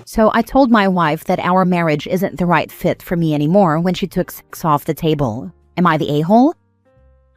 So I told my wife that our marriage isn't the right fit for me anymore when she took sex off the table. Am I the a-hole?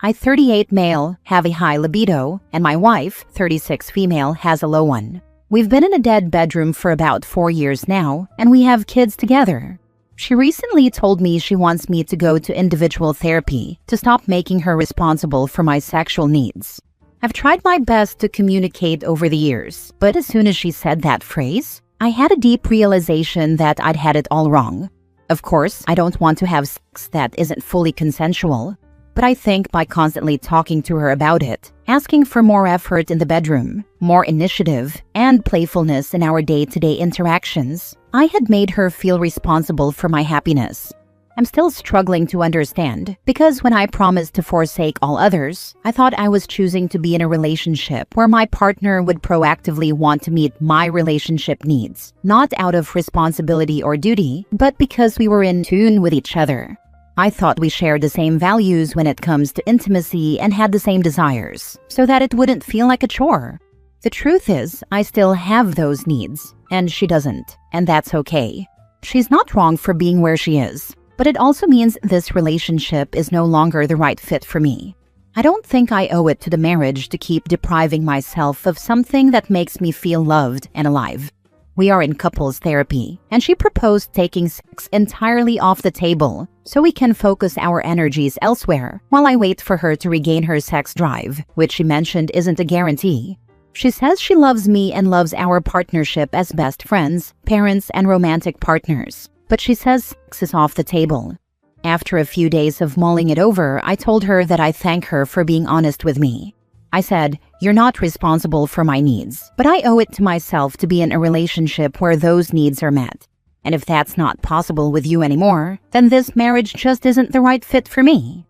I, 38 male, have a high libido, and my wife, 36 female, has a low one. We've been in a dead bedroom for about 4 years now, and we have kids together. She recently told me she wants me to go to individual therapy to stop making her responsible for my sexual needs. I've tried my best to communicate over the years, but as soon as she said that phrase, I had a deep realization that I'd had it all wrong. Of course, I don't want to have sex that isn't fully consensual, but I think by constantly talking to her about it, asking for more effort in the bedroom, more initiative, and playfulness in our day-to-day interactions, I had made her feel responsible for my happiness. I'm still struggling to understand, because when I promised to forsake all others, I thought I was choosing to be in a relationship where my partner would proactively want to meet my relationship needs, not out of responsibility or duty, but because we were in tune with each other. I thought we shared the same values when it comes to intimacy and had the same desires, so that it wouldn't feel like a chore. The truth is, I still have those needs, and she doesn't, and that's okay. She's not wrong for being where she is, but it also means this relationship is no longer the right fit for me. I don't think I owe it to the marriage to keep depriving myself of something that makes me feel loved and alive. We are in couples therapy, and she proposed taking sex entirely off the table so we can focus our energies elsewhere while I wait for her to regain her sex drive, which she mentioned isn't a guarantee. She says she loves me and loves our partnership as best friends, parents, and romantic partners, but she says sex is off the table. After a few days of mulling it over, I told her that I thank her for being honest with me. I said, "You're not responsible for my needs, but I owe it to myself to be in a relationship where those needs are met. And if that's not possible with you anymore, then this marriage just isn't the right fit for me."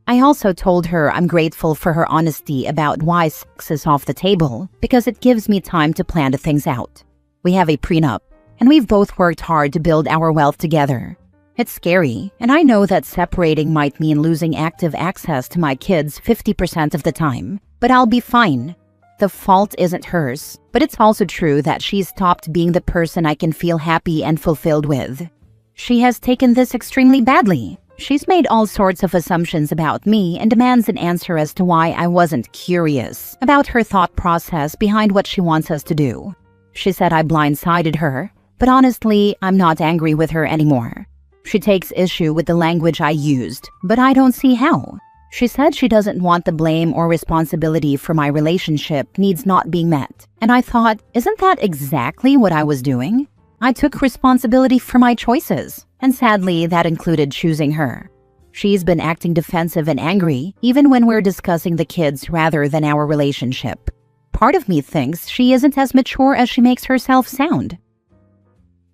I also told her I'm grateful for her honesty about why sex is off the table, because it gives me time to plan the things out. We have a prenup, and we've both worked hard to build our wealth together. It's scary, and I know that separating might mean losing active access to my kids 50% of the time, but I'll be fine. The fault isn't hers, but it's also true that she's stopped being the person I can feel happy and fulfilled with. She has taken this extremely badly. She's made all sorts of assumptions about me and demands an answer as to why I wasn't curious about her thought process behind what she wants us to do. She said I blindsided her, but honestly, I'm not angry with her anymore. She takes issue with the language I used, but I don't see how. She said she doesn't want the blame or responsibility for my relationship needs not being met. And I thought, isn't that exactly what I was doing? I took responsibility for my choices, and sadly, that included choosing her. She's been acting defensive and angry, even when we're discussing the kids rather than our relationship. Part of me thinks she isn't as mature as she makes herself sound.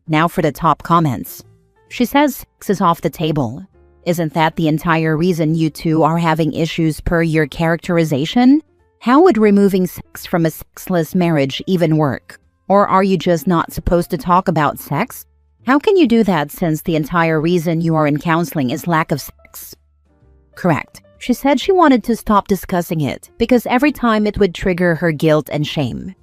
Now for the top comments. She says sex is off the table. Isn't that the entire reason you two are having issues per your characterization? How would removing sex from a sexless marriage even work? Or are you just not supposed to talk about sex? How can you do that since the entire reason you are in counseling is lack of sex? Correct. She said she wanted to stop discussing it because every time it would trigger her guilt and shame.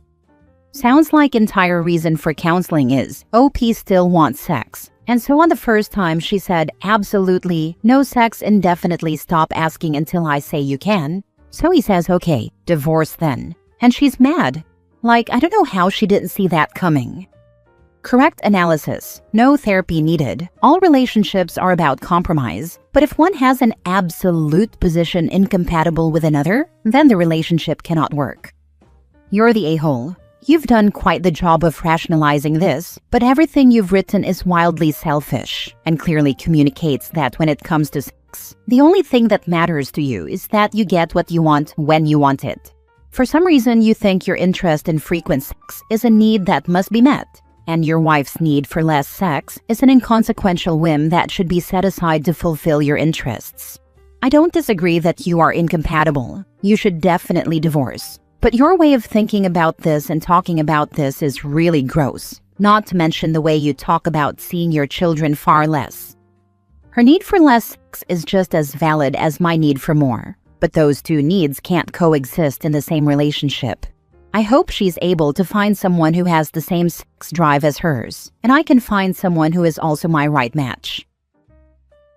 Sounds like entire reason for counseling is OP still wants sex. And so on the first time she said, absolutely, no sex indefinitely, stop asking until I say you can. So he says, okay, divorce then. And she's mad. Like, I don't know how she didn't see that coming. Correct analysis. No therapy needed. All relationships are about compromise. But if one has an absolute position incompatible with another, then the relationship cannot work. You're the a-hole. You've done quite the job of rationalizing this, but everything you've written is wildly selfish and clearly communicates that when it comes to sex, the only thing that matters to you is that you get what you want when you want it. For some reason, you think your interest in frequent sex is a need that must be met, and your wife's need for less sex is an inconsequential whim that should be set aside to fulfill your interests. I don't disagree that you are incompatible. You should definitely divorce. But your way of thinking about this and talking about this is really gross, not to mention the way you talk about seeing your children far less. Her need for less sex is just as valid as my need for more, but those two needs can't coexist in the same relationship. I hope she's able to find someone who has the same sex drive as hers, and I can find someone who is also my right match.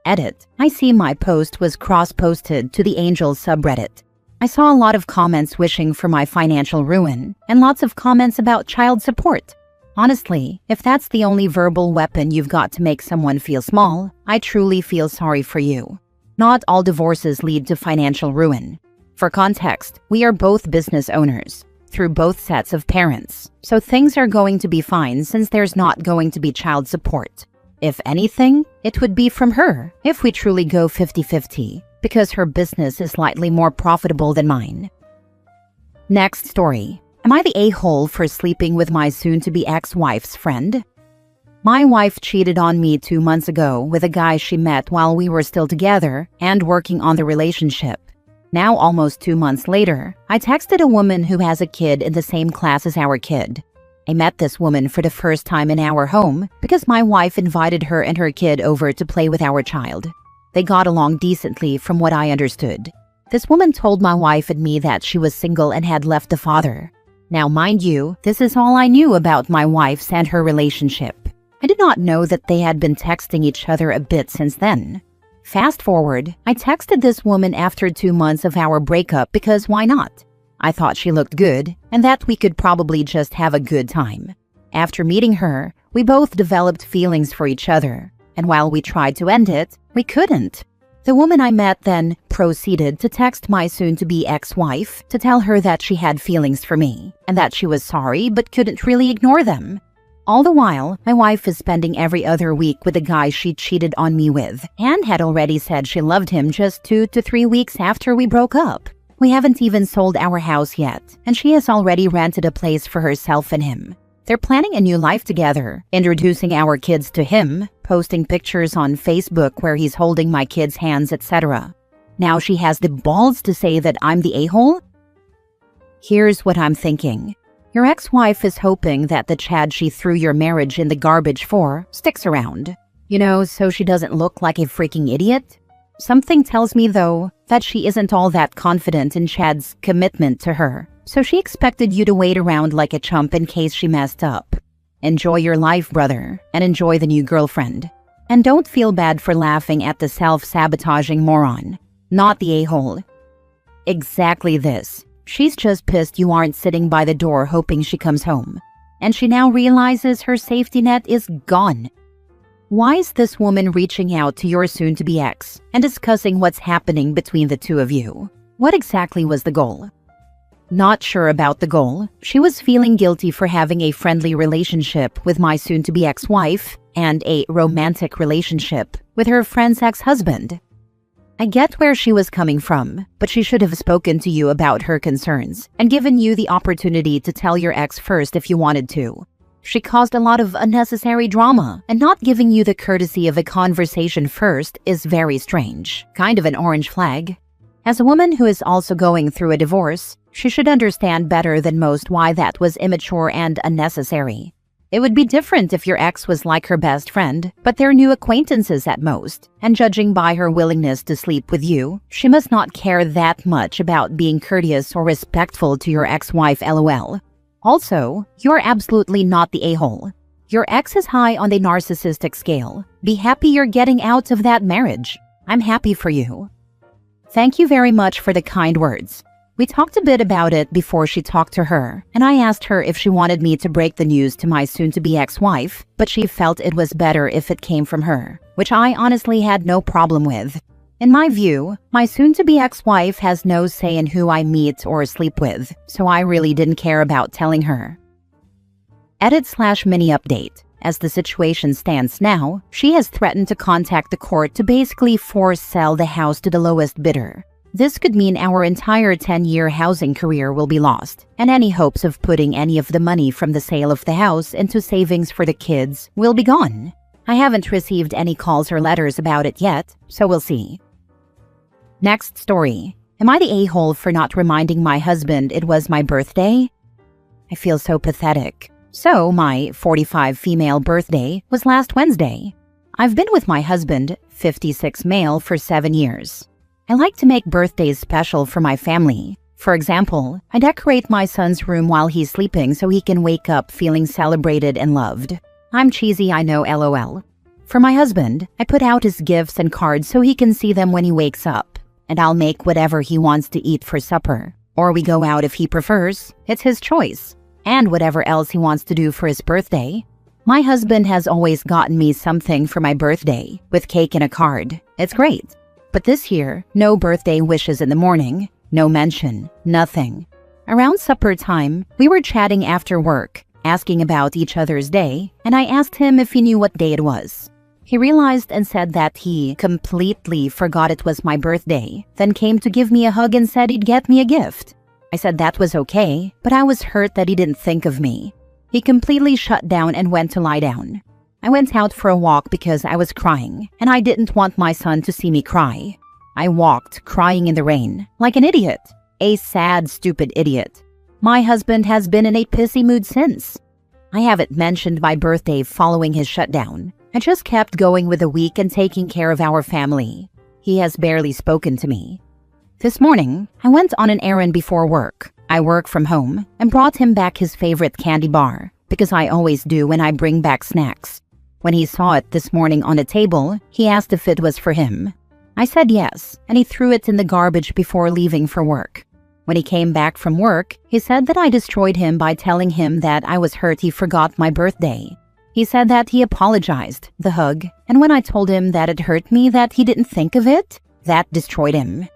Edit. I see my post was cross-posted to the Angel subreddit. I saw a lot of comments wishing for my financial ruin, and lots of comments about child support. Honestly, if that's the only verbal weapon you've got to make someone feel small, I truly feel sorry for you. Not all divorces lead to financial ruin. For context, we are both business owners, through both sets of parents, so things are going to be fine since there's not going to be child support. If anything, it would be from her, if we truly go 50-50, because her business is slightly more profitable than mine. Next story. Am I the a-hole for sleeping with my soon-to-be ex-wife's friend? My wife cheated on me 2 months ago with a guy she met while we were still together and working on the relationship. Now, almost 2 months later, I texted a woman who has a kid in the same class as our kid. I met this woman for the first time in our home because my wife invited her and her kid over to play with our child. They got along decently from what I understood. This woman told my wife and me that she was single and had left the father. Now, mind you, this is all I knew about my wife's and her relationship. I did not know that they had been texting each other a bit since then. Fast forward, I texted this woman after 2 months of our breakup because why not? I thought she looked good and that we could probably just have a good time. After meeting her, we both developed feelings for each other, and while we tried to end it, we couldn't. The woman I met then proceeded to text my soon-to-be ex-wife to tell her that she had feelings for me and that she was sorry but couldn't really ignore them. All the while, my wife is spending every other week with the guy she cheated on me with and had already said she loved him just 2 to 3 weeks after we broke up. We haven't even sold our house yet, and she has already rented a place for herself and him. They're planning a new life together, introducing our kids to him, posting pictures on Facebook where he's holding my kids' hands, etc. Now she has the balls to say that I'm the a-hole? Here's what I'm thinking. Your ex-wife is hoping that the Chad she threw your marriage in the garbage for sticks around. You know, so she doesn't look like a freaking idiot? Something tells me, though, that she isn't all that confident in Chad's commitment to her, so she expected you to wait around like a chump in case she messed up. Enjoy your life, brother, and enjoy the new girlfriend. And don't feel bad for laughing at the self-sabotaging moron, not the a-hole. Exactly this. She's just pissed you aren't sitting by the door hoping she comes home, and she now realizes her safety net is gone. Why is this woman reaching out to your soon-to-be ex and discussing what's happening between the two of you? What exactly was the goal? Not sure about the goal. She was feeling guilty for having a friendly relationship with my soon-to-be ex-wife and a romantic relationship with her friend's ex-husband. I get where she was coming from, but she should have spoken to you about her concerns and given you the opportunity to tell your ex first if you wanted to. She caused a lot of unnecessary drama, and not giving you the courtesy of a conversation first is very strange. Kind of an orange flag. As a woman who is also going through a divorce, she should understand better than most why that was immature and unnecessary. It would be different if your ex was like her best friend, but they're new acquaintances at most, and judging by her willingness to sleep with you, she must not care that much about being courteous or respectful to your ex-wife, lol. Also, you're absolutely not the a-hole. Your ex is high on the narcissistic scale. Be happy you're getting out of that marriage. I'm happy for you. Thank you very much for the kind words. We talked a bit about it before she talked to her, and I asked her if she wanted me to break the news to my soon-to-be ex-wife, but she felt it was better if it came from her, which I honestly had no problem with. In my view, my soon-to-be ex-wife has no say in who I meet or sleep with, so I really didn't care about telling her. Edit/mini update. As the situation stands now, she has threatened to contact the court to basically force sell the house to the lowest bidder. This could mean our entire 10-year housing career will be lost, and any hopes of putting any of the money from the sale of the house into savings for the kids will be gone. I haven't received any calls or letters about it yet, so we'll see. Next story. Am I the a-hole for not reminding my husband it was my birthday? I feel so pathetic. So, my 45 female birthday was last Wednesday. I've been with my husband, 56 male, for 7 years. I like to make birthdays special for my family. For example, I decorate my son's room while he's sleeping so he can wake up feeling celebrated and loved. I'm cheesy, I know, lol. For my husband, I put out his gifts and cards so he can see them when he wakes up, and I'll make whatever he wants to eat for supper. Or we go out if he prefers. It's his choice. And whatever else he wants to do for his birthday. My husband has always gotten me something for my birthday, with cake and a card. It's great. But this year, no birthday wishes in the morning, no mention, nothing. Around supper time, we were chatting after work, asking about each other's day, and I asked him if he knew what day it was. He realized and said that he completely forgot it was my birthday, then came to give me a hug and said he'd get me a gift. I said that was okay, but I was hurt that he didn't think of me. He completely shut down and went to lie down. I went out for a walk because I was crying, and I didn't want my son to see me cry. I walked, crying in the rain, like an idiot. A sad, stupid idiot. My husband has been in a pissy mood since. I haven't mentioned my birthday following his shutdown. I just kept going with the week and taking care of our family. He has barely spoken to me. This morning, I went on an errand before work. I work from home and brought him back his favorite candy bar, because I always do when I bring back snacks. When he saw it this morning on the table, he asked if it was for him. I said yes, and he threw it in the garbage before leaving for work. When he came back from work, he said that I destroyed him by telling him that I was hurt he forgot my birthday. He said that he apologized, the hug, and when I told him that it hurt me that he didn't think of it, that destroyed him.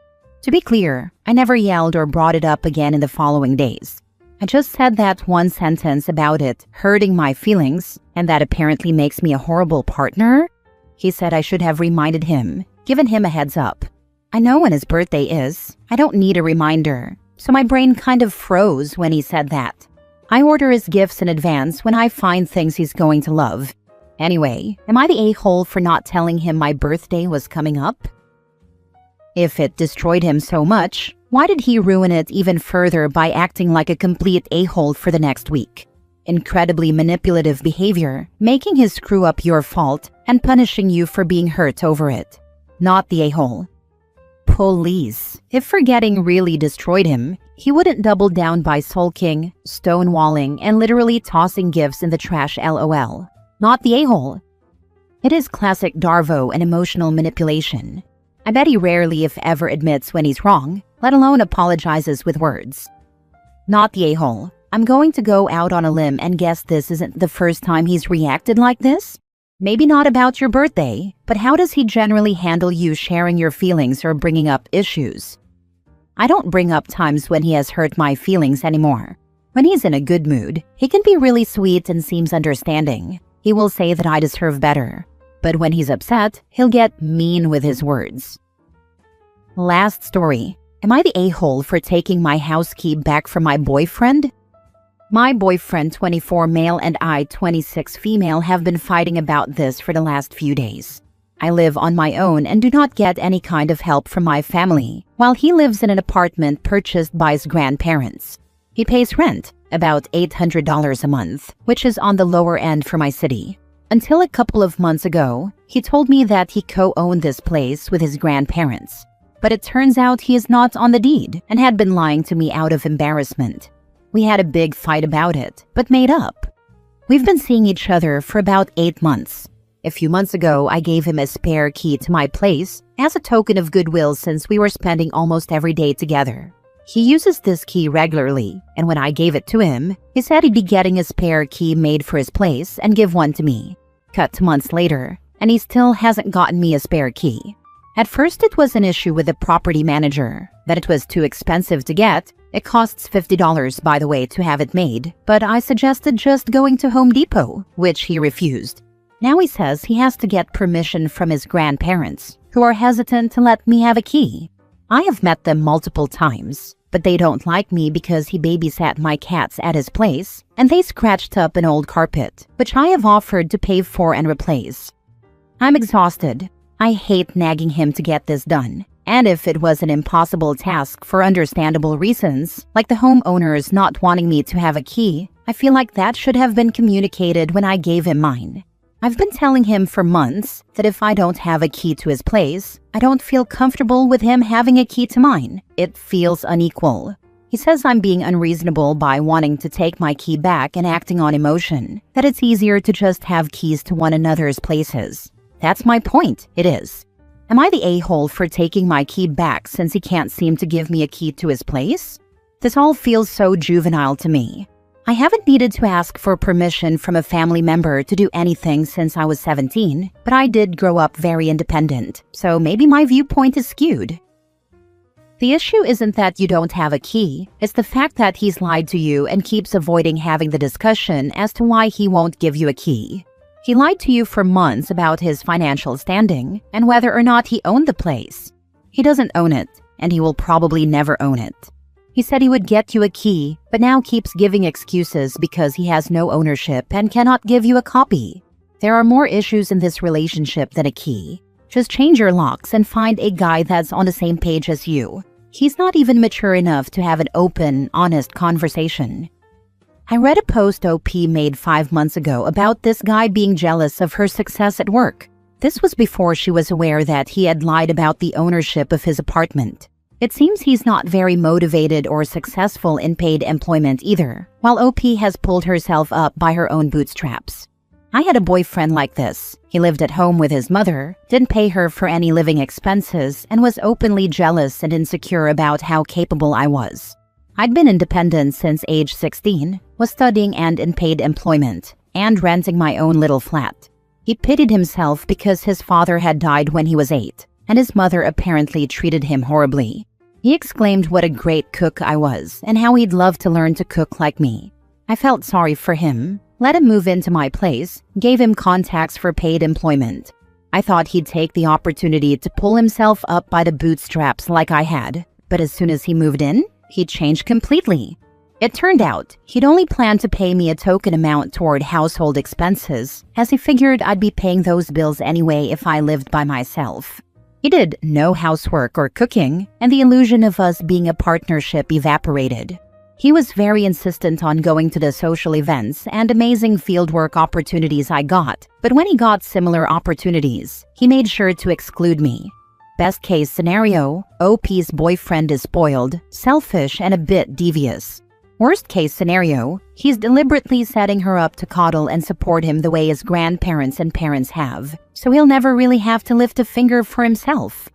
To be clear, I never yelled or brought it up again in the following days. I just said that one sentence about it hurting my feelings, and that apparently makes me a horrible partner. He said I should have reminded him, given him a heads up. I know when his birthday is. I don't need a reminder. So my brain kind of froze when he said that. I order his gifts in advance when I find things he's going to love. Anyway, am I the a-hole for not telling him my birthday was coming up? If it destroyed him so much, why did he ruin it even further by acting like a complete a-hole for the next week? Incredibly manipulative behavior, making his screw up your fault and punishing you for being hurt over it. Not the a-hole. Police. If forgetting really destroyed him, he wouldn't double down by sulking, stonewalling, and literally tossing gifts in the trash lol. Not the a-hole. It is classic Darvo and emotional manipulation. I bet he rarely if ever admits when he's wrong, let alone apologizes with words. Not the a-hole. I'm going to go out on a limb and guess this isn't the first time he's reacted like this. Maybe not about your birthday, but how does he generally handle you sharing your feelings or bringing up issues? I don't bring up times when he has hurt my feelings anymore. When he's in a good mood, he can be really sweet and seems understanding. He will say that I deserve better. But when he's upset, he'll get mean with his words. Last story. Am I the a-hole for taking my house key back from my boyfriend? My boyfriend, 24 male, and I, 26 female, have been fighting about this for the last few days. I live on my own and do not get any kind of help from my family, while he lives in an apartment purchased by his grandparents. He pays rent, about $800 a month, which is on the lower end for my city. Until a couple of months ago, he told me that he co-owned this place with his grandparents. But it turns out he is not on the deed and had been lying to me out of embarrassment. We had a big fight about it, but made up. We've been seeing each other for about 8 months. A few months ago, I gave him a spare key to my place as a token of goodwill since we were spending almost every day together. He uses this key regularly, and when I gave it to him, he said he'd be getting a spare key made for his place and give one to me. Cut to months later, and he still hasn't gotten me a spare key. At first, it was an issue with the property manager, that it was too expensive to get. It costs $50, by the way, to have it made, but I suggested just going to Home Depot, which he refused. Now he says he has to get permission from his grandparents, who are hesitant to let me have a key. I have met them multiple times, but they don't like me because he babysat my cats at his place, and they scratched up an old carpet, which I have offered to pay for and replace. I'm exhausted. I hate nagging him to get this done. And if it was an impossible task for understandable reasons, like the homeowners not wanting me to have a key, I feel like that should have been communicated when I gave him mine. I've been telling him for months that if I don't have a key to his place, I don't feel comfortable with him having a key to mine. It feels unequal. He says I'm being unreasonable by wanting to take my key back and acting on emotion, that it's easier to just have keys to one another's places. That's my point, it is. Am I the a-hole for taking my key back since he can't seem to give me a key to his place? This all feels so juvenile to me. I haven't needed to ask for permission from a family member to do anything since I was 17, but I did grow up very independent, so maybe my viewpoint is skewed. The issue isn't that you don't have a key, it's the fact that he's lied to you and keeps avoiding having the discussion as to why he won't give you a key. He lied to you for months about his financial standing and whether or not he owned the place. He doesn't own it, and he will probably never own it. He said he would get you a key, but now keeps giving excuses because he has no ownership and cannot give you a copy. There are more issues in this relationship than a key. Just change your locks and find a guy that's on the same page as you. He's not even mature enough to have an open, honest conversation. I read a post OP made 5 months ago about this guy being jealous of her success at work. This was before she was aware that he had lied about the ownership of his apartment. It seems he's not very motivated or successful in paid employment either, while OP has pulled herself up by her own bootstraps. I had a boyfriend like this. He lived at home with his mother, didn't pay her for any living expenses, and was openly jealous and insecure about how capable I was. I'd been independent since age 16, was studying and in paid employment, and renting my own little flat. He pitied himself because his father had died when he was 8, and his mother apparently treated him horribly. He exclaimed what a great cook I was, and how he'd love to learn to cook like me. I felt sorry for him, let him move into my place, gave him contacts for paid employment. I thought he'd take the opportunity to pull himself up by the bootstraps like I had, but as soon as he moved in, he changed completely. It turned out he'd only planned to pay me a token amount toward household expenses, as he figured I'd be paying those bills anyway if I lived by myself. He did no housework or cooking, and the illusion of us being a partnership evaporated. He was very insistent on going to the social events and amazing fieldwork opportunities I got, but when he got similar opportunities, he made sure to exclude me. Best case scenario, OP's boyfriend is spoiled, selfish, and a bit devious. Worst case scenario, he's deliberately setting her up to coddle and support him the way his grandparents and parents have, so he'll never really have to lift a finger for himself.